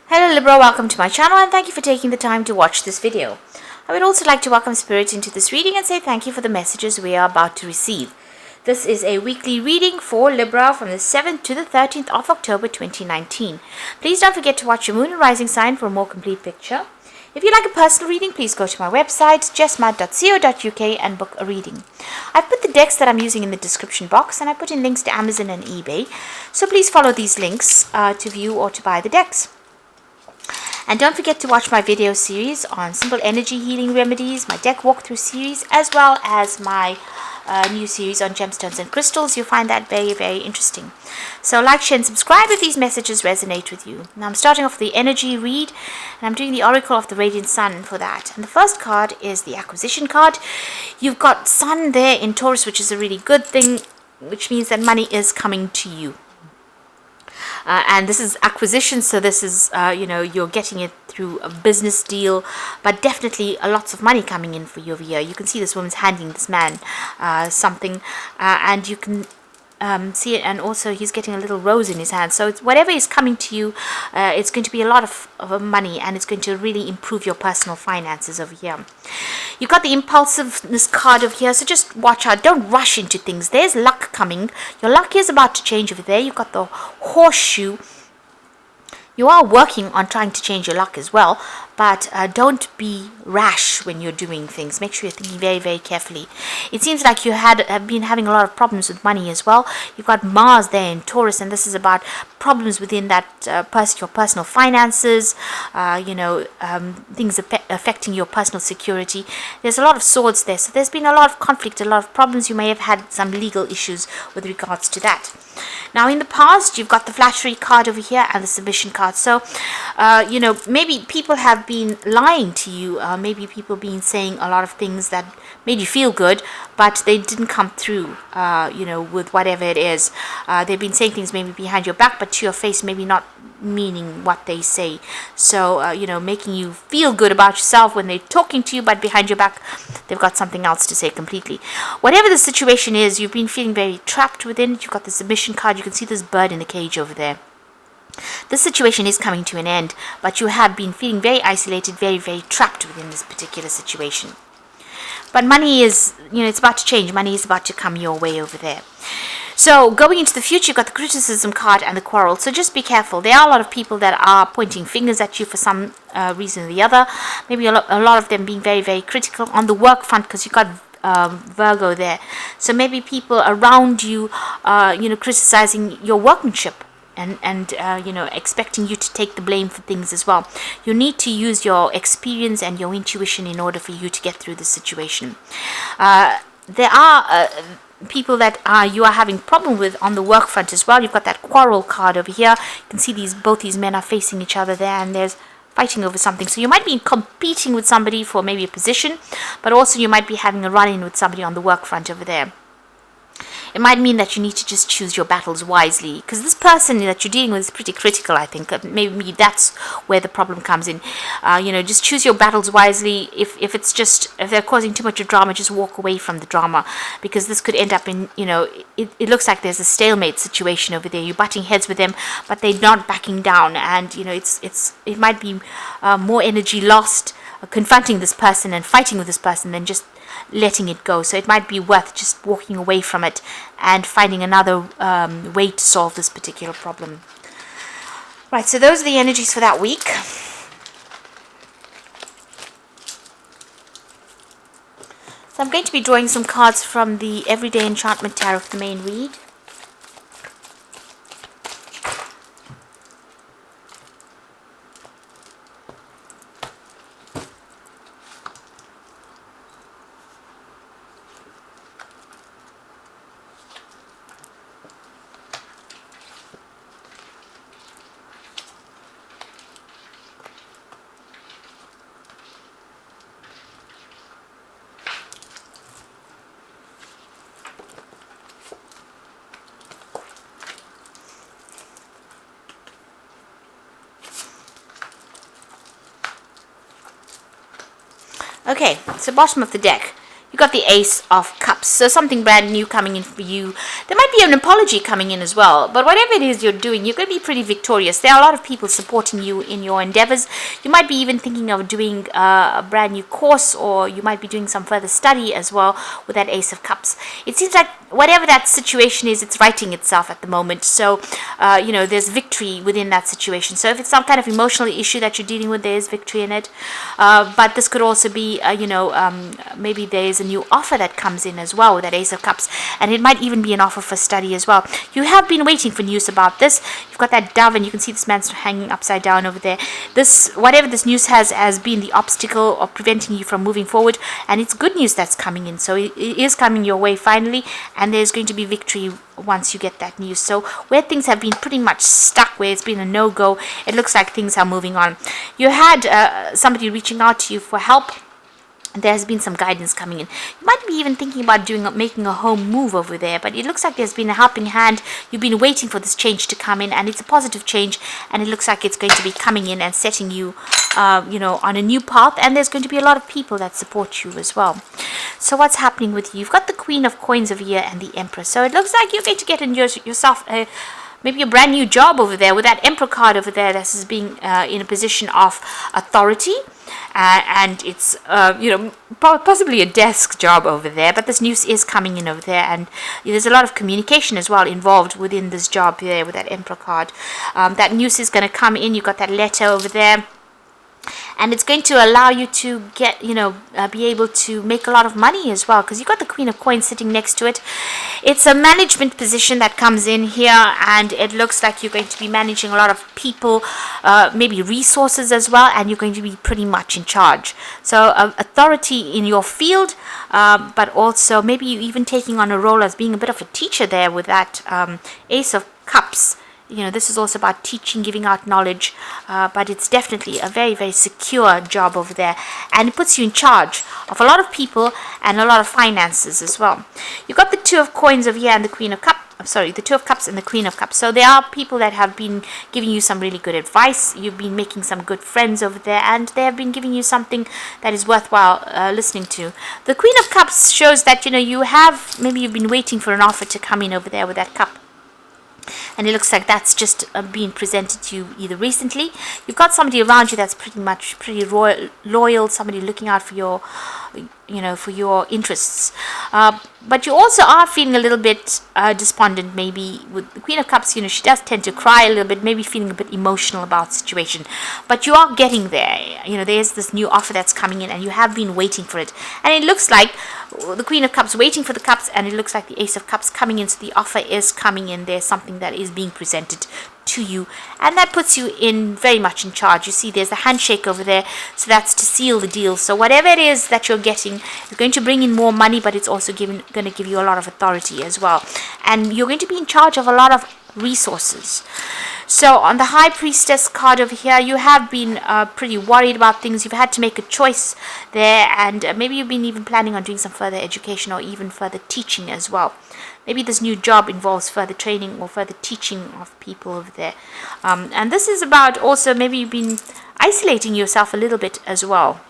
Hello Libra, welcome to my channel and thank you for taking the time to watch this video. I would also like to welcome Spirit into this reading and say thank you for the messages we are about to receive. This is a weekly reading for Libra from the 7th to the 13th of October 2019. Please don't forget to watch your moon and rising sign for a more complete picture. If you'd like a personal reading, please go to my website, jessmad.co.uk and book a reading. I've put the decks that I'm using in the description box and I put in links to Amazon and eBay. So please follow these links to view or to buy the decks. And don't forget to watch my video series on simple energy healing remedies, my deck walkthrough series, as well as my new series on gemstones and crystals. You'll find that very, very interesting. So like, share, and subscribe if these messages resonate with you. Now I'm starting off the energy read, and I'm doing the Oracle of the Radiant Sun for that. And the first card is the Acquisition card. You've got Sun there in Taurus, which is a really good thing, which means that money is coming to you. And this is acquisition, so this is, you're getting it through a business deal, but definitely lots of money coming in for you over here. You can see this woman's handing this man something, and you can see it, and also he's getting a little rose in his hand. So it's, whatever is coming to you, it's going to be a lot of money, and it's going to really improve your personal finances over here. You've got the impulsiveness card over here, so just watch out. Don't rush into things. There's luck coming. Your luck is about to change over there. You've got the horseshoe. You are working on trying to change your luck as well, but don't be rash when you're doing things. Make sure you're thinking very, very carefully. It seems like you have been having a lot of problems with money as well. You've got Mars there in Taurus, and this is about problems within that your personal finances, things affecting your personal security. There's a lot of swords there, so there's been a lot of conflict, a lot of problems. You may have had some legal issues with regards to that. Now in the past, you've got the Flattery card over here and the Submission card. So, maybe people have been lying to you. Maybe people been saying a lot of things that made you feel good, but they didn't come through, with whatever it is. They've been saying things maybe behind your back, but to your face, maybe not meaning what they say. So, making you feel good about yourself when they're talking to you, but behind your back, they've got something else to say completely. Whatever the situation is, you've been feeling very trapped within it. You've got the Submission card. You can see this bird in the cage over there. This situation is coming to an end, but you have been feeling very isolated, very, very trapped within this particular situation. But money is, it's about to change. Money is about to come your way over there. So going into the future, you've got the Criticism card and the Quarrel. So just be careful. There are a lot of people that are pointing fingers at you for some reason or the other. Maybe a lot of them being very, very critical on the work front, because you've got Virgo there. So maybe people around you, criticizing your workmanship. And expecting you to take the blame for things as well. You need to use your experience and your intuition in order for you to get through this situation. There are people that you are having problem with on the work front as well. You've got that Quarrel card over here. You can see both these men are facing each other there, and there's fighting over something. So you might be competing with somebody for maybe a position, but also you might be having a run-in with somebody on the work front over there. It might mean that you need to just choose your battles wisely, because this person that you're dealing with is pretty critical, I think. Maybe that's where the problem comes in. Just choose your battles wisely. If they're causing too much of drama, just walk away from the drama, because this could end up in, it looks like there's a stalemate situation over there. You're butting heads with them, but they're not backing down, and it might be more energy lost confronting this person and fighting with this person than just letting it go. So it might be worth just walking away from it and finding another way to solve this particular problem. Right, so those are the energies for that week. So I'm going to be drawing some cards from the Everyday Enchantment Tarot for the main read. Okay, so bottom of the deck, you've got the Ace of Cups. Cups. So something brand new coming in for you. There might be an apology coming in as well. But whatever it is you're doing, you're going to be pretty victorious. There are a lot of people supporting you in your endeavors. You might be even thinking of doing a brand new course, or you might be doing some further study as well with that Ace of Cups. It seems like whatever that situation is, it's righting itself at the moment. So, there's victory within that situation. So if it's some kind of emotional issue that you're dealing with, there is victory in it. But this could also be, maybe there is a new offer that comes in as well with that Ace of Cups. And it might even be an offer for study as well. You have been waiting for news about this. You've got that dove, and you can see this man's hanging upside down over there. Whatever this news has been the obstacle of preventing you from moving forward. And it's good news that's coming in. So it is coming your way finally. And there's going to be victory once you get that news. So where things have been pretty much stuck, where it's been a no-go, it looks like things are moving on. You had somebody reaching out to you for help. There has been some guidance coming in. You might be even thinking about making a home move over there, but it looks like there's been a helping hand. You've been waiting for this change to come in, and it's a positive change, and it looks like it's going to be coming in and setting you, on a new path, and there's going to be a lot of people that support you as well. So what's happening with you? You've got the Queen of Coins over here and the Emperor. So it looks like you're going to get yourself maybe a brand new job over there with that Emperor card over there. This is being in a position of authority. And it's, possibly a desk job over there. But this news is coming in over there. And there's a lot of communication as well involved within this job there with that Emperor card. That news is going to come in. You've got that letter over there. And it's going to allow you to get, be able to make a lot of money as well, because you've got the Queen of Coins sitting next to it. It's a management position that comes in here, and it looks like you're going to be managing a lot of people, maybe resources as well, and you're going to be pretty much in charge. So authority in your field, but also maybe you even taking on a role as being a bit of a teacher there with that Ace of Cups. This is also about teaching, giving out knowledge, but it's definitely a very, very secure job over there. And it puts you in charge of a lot of people and a lot of finances as well. You've got the Two of Coins over here and the Queen of Cups. The Two of Cups and the Queen of Cups. So there are people that have been giving you some really good advice. You've been making some good friends over there, and they have been giving you something that is worthwhile listening to. The Queen of Cups shows that, maybe you've been waiting for an offer to come in over there with that cup. And it looks like that's just being presented to you either recently. You've got somebody around you that's pretty loyal, somebody looking out for your, for your interests. But you also are feeling a little bit despondent, maybe with the Queen of Cups. She does tend to cry a little bit, maybe feeling a bit emotional about the situation. But you are getting there. There's this new offer that's coming in, and you have been waiting for it. And it looks like the Queen of Cups waiting for the Cups, and it looks like the Ace of Cups coming in. So the offer is coming in. There's something that is being presented to you, and that puts you in very much in charge. You see there's a handshake over there, so that's to seal the deal. So whatever it is that you're getting is going to bring in more money, but it's also going to give you a lot of authority as well, and you're going to be in charge of a lot of resources. So on the High Priestess card over here, you have been pretty worried about things. You've had to make a choice there, and maybe you've been even planning on doing some further education or even further teaching as well. Maybe this new job involves further training or further teaching of people over there. And this is about also maybe you've been isolating yourself a little bit as well.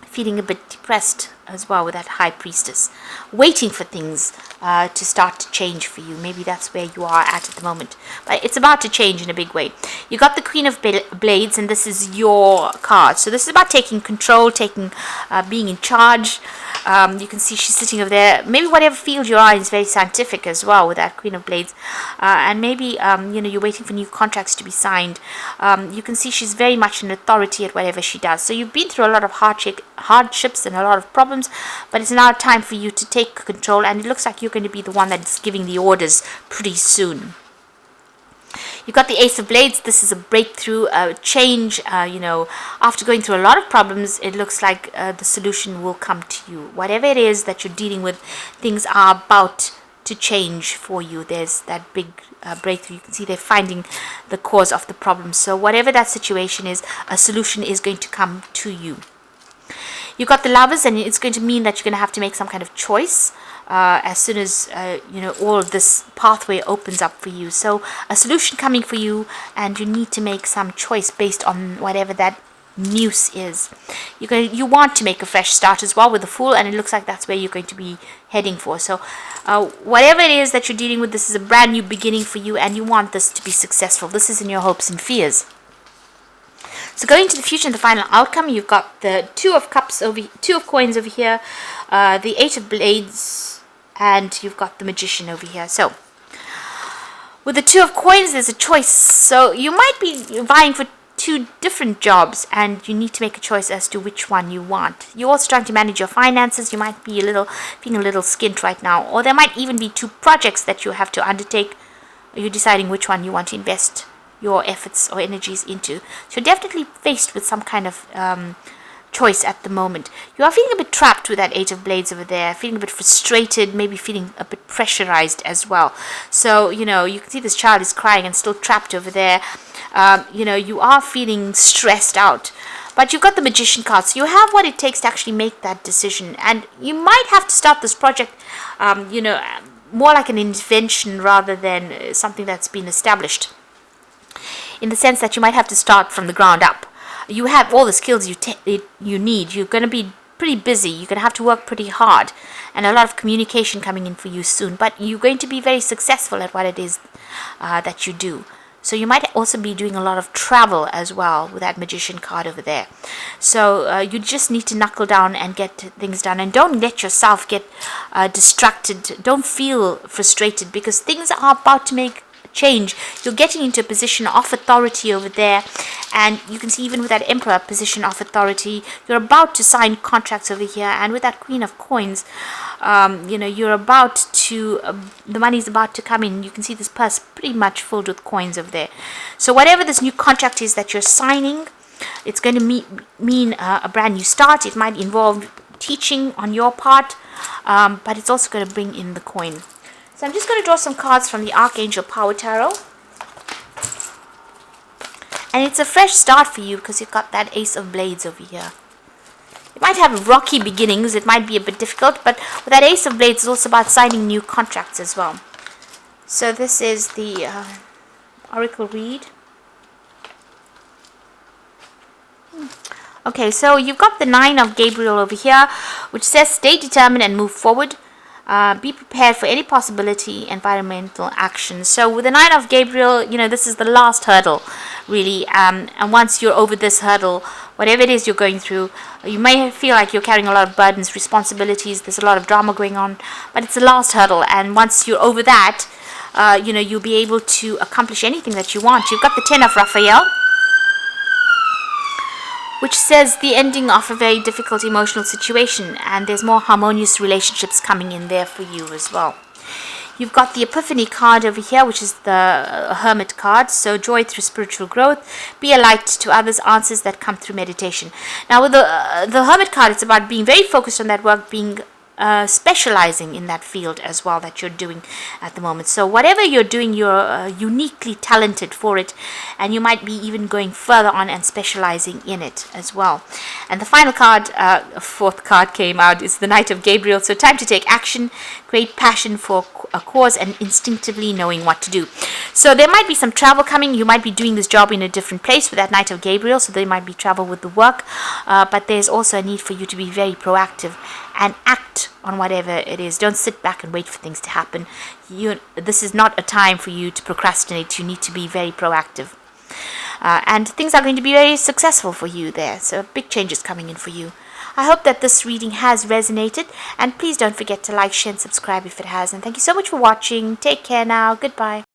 Feeling a bit depressed as well with that High Priestess. Waiting for things to start to change for you. Maybe that's where you are at the moment. But it's about to change in a big way. You got the Queen of Blades, and this is your card. So this is about taking control, being in charge. You can see she's sitting over there. Maybe whatever field you're in is very scientific as well with that Queen of Blades. And maybe, you're waiting for new contracts to be signed. You can see she's very much an authority at whatever she does. So you've been through a lot of hardships and a lot of problems, but it's now time for you to take control, and it looks like you're going to be the one that's giving the orders pretty soon. You've got the Ace of Blades. This is a breakthrough, a change. After going through a lot of problems, it looks like the solution will come to you. Whatever it is that you're dealing with, things are about to change for you. There's that big breakthrough. You can see they're finding the cause of the problem. So whatever that situation is, a solution is going to come to you. You've got the Lovers, and it's going to mean that you're going to have to make some kind of choice as soon as all of this pathway opens up for you. So a solution coming for you, and you need to make some choice based on whatever that Muse is. You want to make a fresh start as well with the Fool, and it looks like that's where you're going to be heading for. So whatever it is that you're dealing with, this is a brand new beginning for you, and you want this to be successful. This is in your hopes and fears. So going to the future and the final outcome, you've got the Two of Cups over, Two of Coins over here, the Eight of Blades, and you've got the Magician over here. So with the Two of Coins, there's a choice. So you might be vying for two different jobs, and you need to make a choice as to which one you want. You're also trying to manage your finances. You might be feeling a little skint right now, or there might even be two projects that you have to undertake. You're deciding which one you want to invest your efforts or energies into. So you're definitely faced with some kind of choice at the moment. You are feeling a bit trapped with that Eight of Blades over there, feeling a bit frustrated, maybe feeling a bit pressurized as well. So, you can see this child is crying and still trapped over there. You are feeling stressed out. But you've got the Magician card, so you have what it takes to actually make that decision. And you might have to start this project, more like an invention rather than something that's been established, in the sense that you might have to start from the ground up. You have all the skills you need. You're going to be pretty busy. You're going to have to work pretty hard, and a lot of communication coming in for you soon. But you're going to be very successful at what it is that you do. So you might also be doing a lot of travel as well with that Magician card over there. So you just need to knuckle down and get things done. And don't let yourself get distracted. Don't feel frustrated, because things are about to make change. You're getting into a position of authority over there, and you can see even with that Emperor position of authority, you're about to sign contracts over here. And with that Queen of Coins, you're about to the money's about to come in. You can see this purse pretty much filled with coins over there. So whatever this new contract is that you're signing, it's going to mean a brand new start. It might involve teaching on your part, but it's also going to bring in the coin. So I'm just going to draw some cards from the Archangel Power Tarot. And it's a fresh start for you, because you've got that Ace of Blades over here. It might have rocky beginnings. It might be a bit difficult. But with that Ace of Blades, it's also about signing new contracts as well. So this is the Oracle read. Okay, so you've got the Nine of Gabriel over here, which says stay determined and move forward. Be prepared for any possibility environmental action. So with the Nine of Gabriel, this is the last hurdle, really. And once you're over this hurdle, whatever it is you're going through, you may feel like you're carrying a lot of burdens, responsibilities. There's a lot of drama going on, but it's the last hurdle. And once you're over that, you'll be able to accomplish anything that you want. You've got the Ten of Raphael, which says the ending of a very difficult emotional situation, and there's more harmonious relationships coming in there for you as well. You've got the Epiphany card over here, which is the Hermit card. So joy through spiritual growth, be a light to others, answers that come through meditation. Now with the Hermit card, it's about being very focused on that work, being specializing in that field as well that you're doing at the moment. So whatever you're doing, you're uniquely talented for it, and you might be even going further on and specializing in it as well. And the final card, fourth card came out, is the Knight of Gabriel. So time to take action, great passion for a cause, and instinctively knowing what to do. So there might be some travel coming. You might be doing this job in a different place with that Knight of Gabriel, so there might be travel with the work, but there's also a need for you to be very proactive and act on whatever it is. Don't sit back and wait for things to happen. This is not a time for you to procrastinate. You need to be very proactive. And things are going to be very successful for you there. So big changes coming in for you. I hope that this reading has resonated. And please don't forget to like, share, and subscribe if it has. And thank you so much for watching. Take care now. Goodbye.